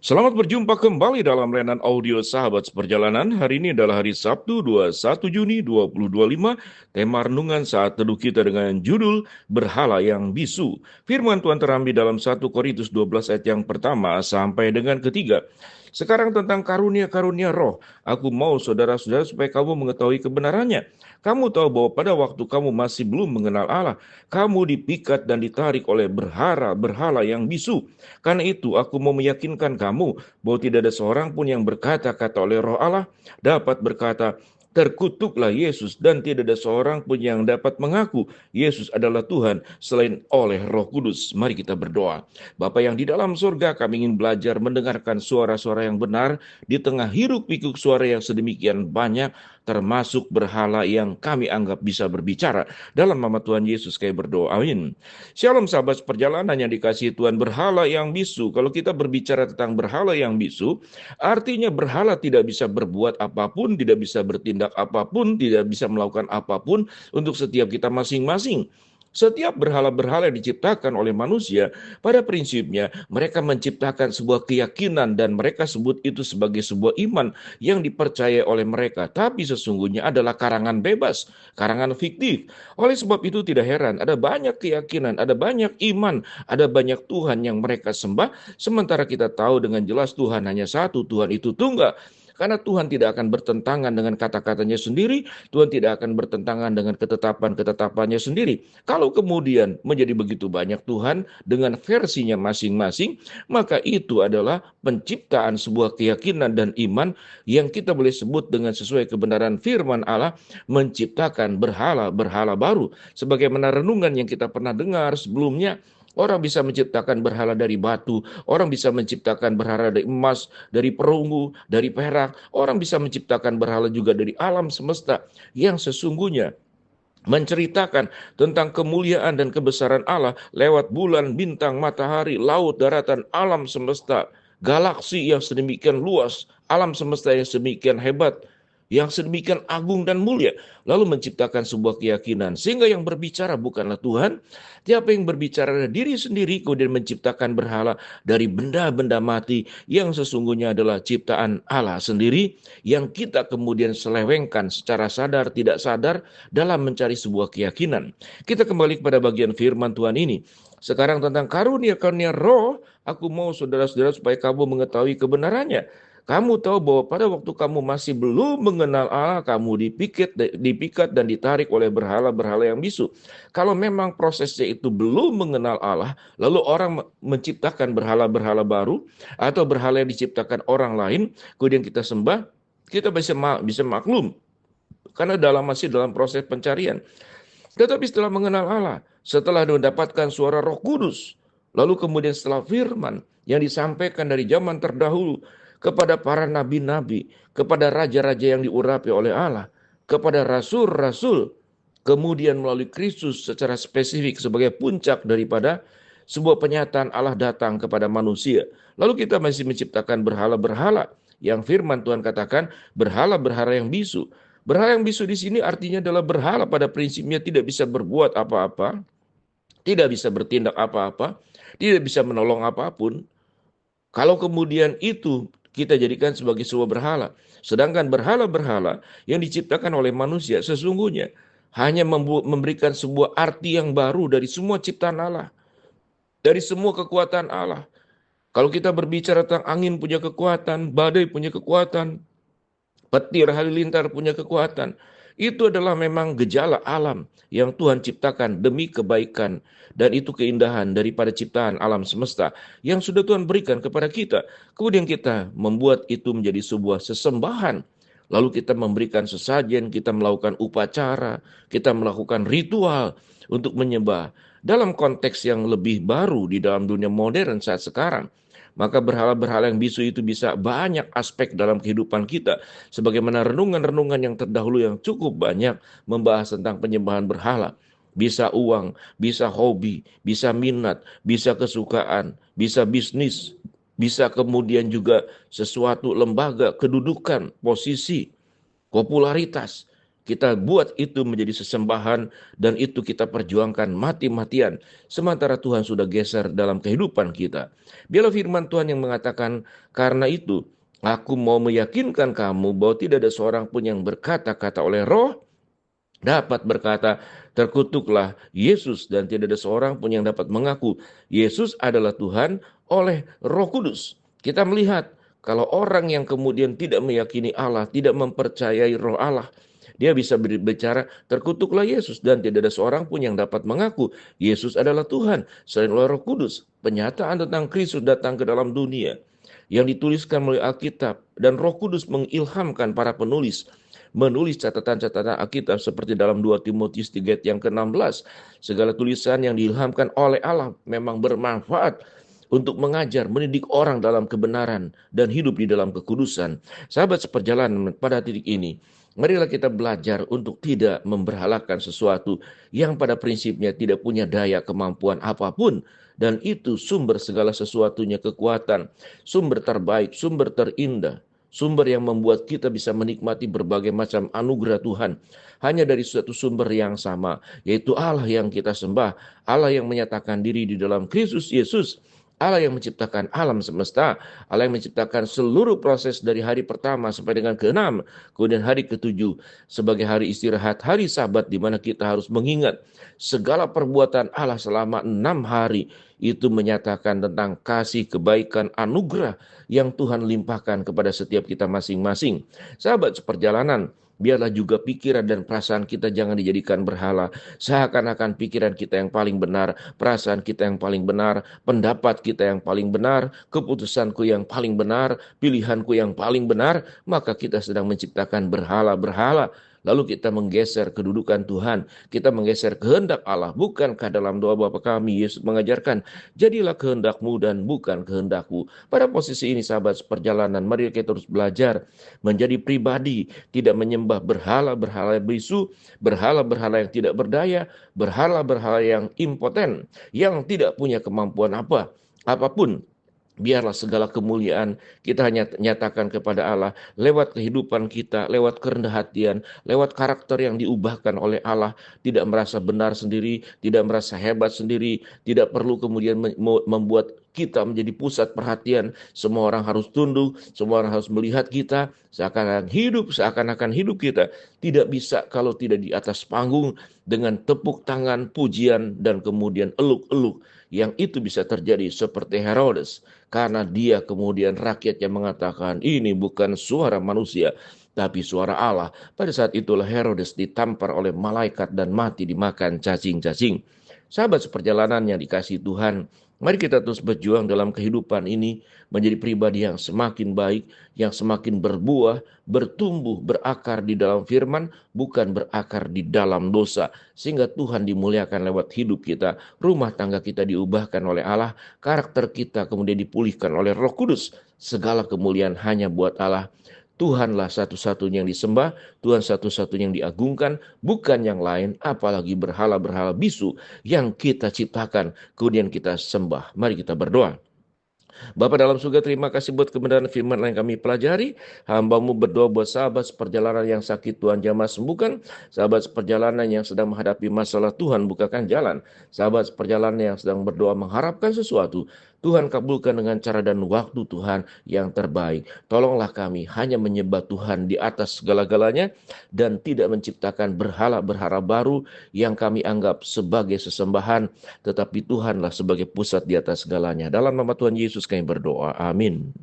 Selamat berjumpa kembali dalam layanan audio Sahabat Seperjalanan. Hari ini adalah hari Sabtu 21 Juni 2025. Tema renungan saat teduh kita dengan judul Berhala yang Bisu. Firman Tuhan terambil dalam 1 Korintus 12 ayat yang pertama sampai dengan ketiga. Sekarang tentang karunia-karunia roh. Aku mau saudara-saudara supaya kamu mengetahui kebenarannya. Kamu tahu bahwa pada waktu kamu masih belum mengenal Allah, kamu dipikat dan ditarik oleh berhala yang bisu. Karena itu aku mau meyakinkan kamu bahwa tidak ada seorang pun yang berkata-kata oleh roh Allah dapat berkata, terkutuklah Yesus, dan tidak ada seorang pun yang dapat mengaku Yesus adalah Tuhan selain oleh Roh Kudus. Mari kita berdoa. Bapa yang di dalam surga, kami ingin belajar mendengarkan suara-suara yang benar di tengah hiruk pikuk suara yang sedemikian banyak, termasuk berhala yang kami anggap bisa berbicara. Dalam nama Tuhan Yesus kami berdoa. Amin. Shalom sahabat perjalanan yang dikasihi Tuhan. Berhala yang bisu. Kalau kita berbicara tentang berhala yang bisu, artinya berhala tidak bisa berbuat apapun, tidak bisa bertindak apapun, tidak bisa melakukan apapun untuk setiap kita masing-masing. Setiap berhala-berhala yang diciptakan oleh manusia, pada prinsipnya mereka menciptakan sebuah keyakinan dan mereka sebut itu sebagai sebuah iman yang dipercaya oleh mereka. Tapi sesungguhnya adalah karangan bebas, karangan fiktif. Oleh sebab itu tidak heran ada banyak keyakinan, ada banyak iman, ada banyak Tuhan yang mereka sembah. Sementara kita tahu dengan jelas Tuhan hanya satu, Tuhan itu tunggal. Karena Tuhan tidak akan bertentangan dengan kata-katanya sendiri, Tuhan tidak akan bertentangan dengan ketetapan-ketetapannya sendiri. Kalau kemudian menjadi begitu banyak Tuhan dengan versinya masing-masing, maka itu adalah penciptaan sebuah keyakinan dan iman yang kita boleh sebut dengan sesuai kebenaran firman Allah, menciptakan berhala-berhala baru. Sebagaimana renungan yang kita pernah dengar sebelumnya, orang bisa menciptakan berhala dari batu, orang bisa menciptakan berhala dari emas, dari perunggu, dari perak. Orang bisa menciptakan berhala juga dari alam semesta yang sesungguhnya menceritakan tentang kemuliaan dan kebesaran Allah lewat bulan, bintang, matahari, laut, daratan, alam semesta, galaksi yang sedemikian luas, alam semesta yang sedemikian hebat, yang sedemikian agung dan mulia, lalu menciptakan sebuah keyakinan, sehingga yang berbicara bukanlah Tuhan, siapa yang berbicara adalah diri sendiri, kemudian menciptakan berhala dari benda-benda mati, yang sesungguhnya adalah ciptaan Allah sendiri, yang kita kemudian selewengkan secara sadar tidak sadar dalam mencari sebuah keyakinan. Kita kembali kepada bagian firman Tuhan ini. Sekarang tentang karunia-karunia roh, aku mau saudara-saudara supaya kamu mengetahui kebenarannya. Kamu tahu bahwa pada waktu kamu masih belum mengenal Allah, kamu dipikat dan ditarik oleh berhala-berhala yang bisu. Kalau memang prosesnya itu belum mengenal Allah, lalu orang menciptakan berhala-berhala baru, atau berhala yang diciptakan orang lain, kemudian kita sembah, kita bisa maklum, karena masih dalam proses pencarian. Tetapi setelah mengenal Allah, setelah mendapatkan suara Roh Kudus, lalu kemudian setelah firman yang disampaikan dari zaman terdahulu kepada para nabi-nabi, kepada raja-raja yang diurapi oleh Allah, kepada rasul-rasul, kemudian melalui Kristus secara spesifik sebagai puncak daripada sebuah penyataan Allah datang kepada manusia. Lalu kita masih menciptakan berhala-berhala yang firman Tuhan katakan berhala-berhala yang bisu. Berhala yang bisu di sini artinya adalah berhala pada prinsipnya tidak bisa berbuat apa-apa, tidak bisa bertindak apa-apa, tidak bisa menolong apapun. Kalau kemudian itu kita jadikan sebagai sebuah berhala. Sedangkan berhala-berhala yang diciptakan oleh manusia sesungguhnya hanya memberikan sebuah arti yang baru dari semua ciptaan Allah, dari semua kekuatan Allah. Kalau kita berbicara tentang angin punya kekuatan, badai punya kekuatan, petir halilintar punya kekuatan. Itu adalah memang gejala alam yang Tuhan ciptakan demi kebaikan. Dan itu keindahan daripada ciptaan alam semesta yang sudah Tuhan berikan kepada kita. Kemudian kita membuat itu menjadi sebuah sesembahan. Lalu kita memberikan sesajen, kita melakukan upacara, kita melakukan ritual untuk menyembah. Dalam konteks yang lebih baru di dalam dunia modern saat sekarang, maka berhala-berhala yang bisu itu bisa banyak aspek dalam kehidupan kita. Sebagaimana renungan-renungan yang terdahulu yang cukup banyak membahas tentang penyembahan berhala. Bisa uang, bisa hobi, bisa minat, bisa kesukaan, bisa bisnis, bisa kemudian juga sesuatu lembaga, kedudukan, posisi, popularitas. Kita buat itu menjadi sesembahan dan itu kita perjuangkan mati-matian. Sementara Tuhan sudah geser dalam kehidupan kita. Biarlah firman Tuhan yang mengatakan, karena itu aku mau meyakinkan kamu bahwa tidak ada seorang pun yang berkata-kata oleh roh dapat berkata, terkutuklah Yesus, dan tidak ada seorang pun yang dapat mengaku Yesus adalah Tuhan oleh Roh Kudus. Kita melihat kalau orang yang kemudian tidak meyakini Allah, tidak mempercayai Roh Allah, dia bisa berbicara, terkutuklah Yesus, dan tidak ada seorang pun yang dapat mengaku Yesus adalah Tuhan selain oleh Roh Kudus. Penyataan tentang Kristus datang ke dalam dunia yang dituliskan melalui Alkitab, dan Roh Kudus mengilhamkan para penulis menulis catatan-catatan Alkitab seperti dalam 2 Timotius 3 ayat yang ke-16. Segala tulisan yang diilhamkan oleh Allah memang bermanfaat untuk mengajar, mendidik orang dalam kebenaran dan hidup di dalam kekudusan. Sahabat seperjalanan, pada titik ini, marilah kita belajar untuk tidak memberhalakan sesuatu yang pada prinsipnya tidak punya daya kemampuan apapun. Dan itu sumber segala sesuatunya kekuatan, sumber terbaik, sumber terindah, sumber yang membuat kita bisa menikmati berbagai macam anugerah Tuhan hanya dari suatu sumber yang sama, yaitu Allah yang kita sembah, Allah yang menyatakan diri di dalam Kristus Yesus, Allah yang menciptakan alam semesta, Allah yang menciptakan seluruh proses dari hari pertama sampai dengan ke-6, kemudian hari ke-7 sebagai hari istirahat, hari Sabat di mana kita harus mengingat segala perbuatan Allah selama 6 hari. Itu menyatakan tentang kasih, kebaikan, anugerah yang Tuhan limpahkan kepada setiap kita masing-masing. Sahabat seperjalanan, biarlah juga pikiran dan perasaan kita jangan dijadikan berhala. Seakan-akan pikiran kita yang paling benar, perasaan kita yang paling benar, pendapat kita yang paling benar, keputusanku yang paling benar, pilihanku yang paling benar, maka kita sedang menciptakan berhala-berhala. Lalu kita menggeser kedudukan Tuhan, kita menggeser kehendak Allah. Bukankah dalam doa Bapa kami, Yesus mengajarkan, jadilah kehendakmu dan bukan kehendakku. Pada posisi ini sahabat seperjalanan, mari kita terus belajar menjadi pribadi, tidak menyembah berhala-berhala bisu, berhala-berhala yang tidak berdaya, berhala-berhala yang impoten, yang tidak punya kemampuan apapun. Biarlah segala kemuliaan kita hanya nyatakan kepada Allah lewat kehidupan kita, lewat kerendah hatian, lewat karakter yang diubahkan oleh Allah. Tidak merasa benar sendiri, tidak merasa hebat sendiri, tidak perlu kemudian membuat kita menjadi pusat perhatian. Semua orang harus tunduk, semua orang harus melihat kita, seakan-akan hidup kita tidak bisa kalau tidak di atas panggung dengan tepuk tangan, pujian, dan kemudian eluk-eluk. Yang itu bisa terjadi seperti Herodes, karena dia kemudian rakyatnya mengatakan ini bukan suara manusia tapi suara Allah. Pada saat itulah Herodes ditampar oleh malaikat dan mati dimakan cacing-cacing. Sahabat seperjalanan yang dikasihi Tuhan, mari kita terus berjuang dalam kehidupan ini menjadi pribadi yang semakin baik, yang semakin berbuah, bertumbuh, berakar di dalam firman, bukan berakar di dalam dosa. Sehingga Tuhan dimuliakan lewat hidup kita, rumah tangga kita diubahkan oleh Allah, karakter kita kemudian dipulihkan oleh Roh Kudus. Segala kemuliaan hanya buat Allah. Tuhanlah satu-satunya yang disembah, Tuhan satu-satunya yang diagungkan, bukan yang lain, apalagi berhala-berhala bisu yang kita ciptakan, kemudian kita sembah. Mari kita berdoa. Bapa dalam surga, terima kasih buat kebenaran firman yang kami pelajari. Hamba-Mu berdoa buat sahabat seperjalanan yang sakit, Tuhan jamah sembuhkan. Sahabat seperjalanan yang sedang menghadapi masalah, Tuhan bukakan jalan. Sahabat seperjalanan yang sedang berdoa mengharapkan sesuatu, Tuhan kabulkan dengan cara dan waktu Tuhan yang terbaik. Tolonglah kami hanya menyembah Tuhan di atas segala-galanya dan tidak menciptakan berhala-berhala baru yang kami anggap sebagai sesembahan, tetapi Tuhanlah sebagai pusat di atas segalanya. Dalam nama Tuhan Yesus kami berdoa. Amin.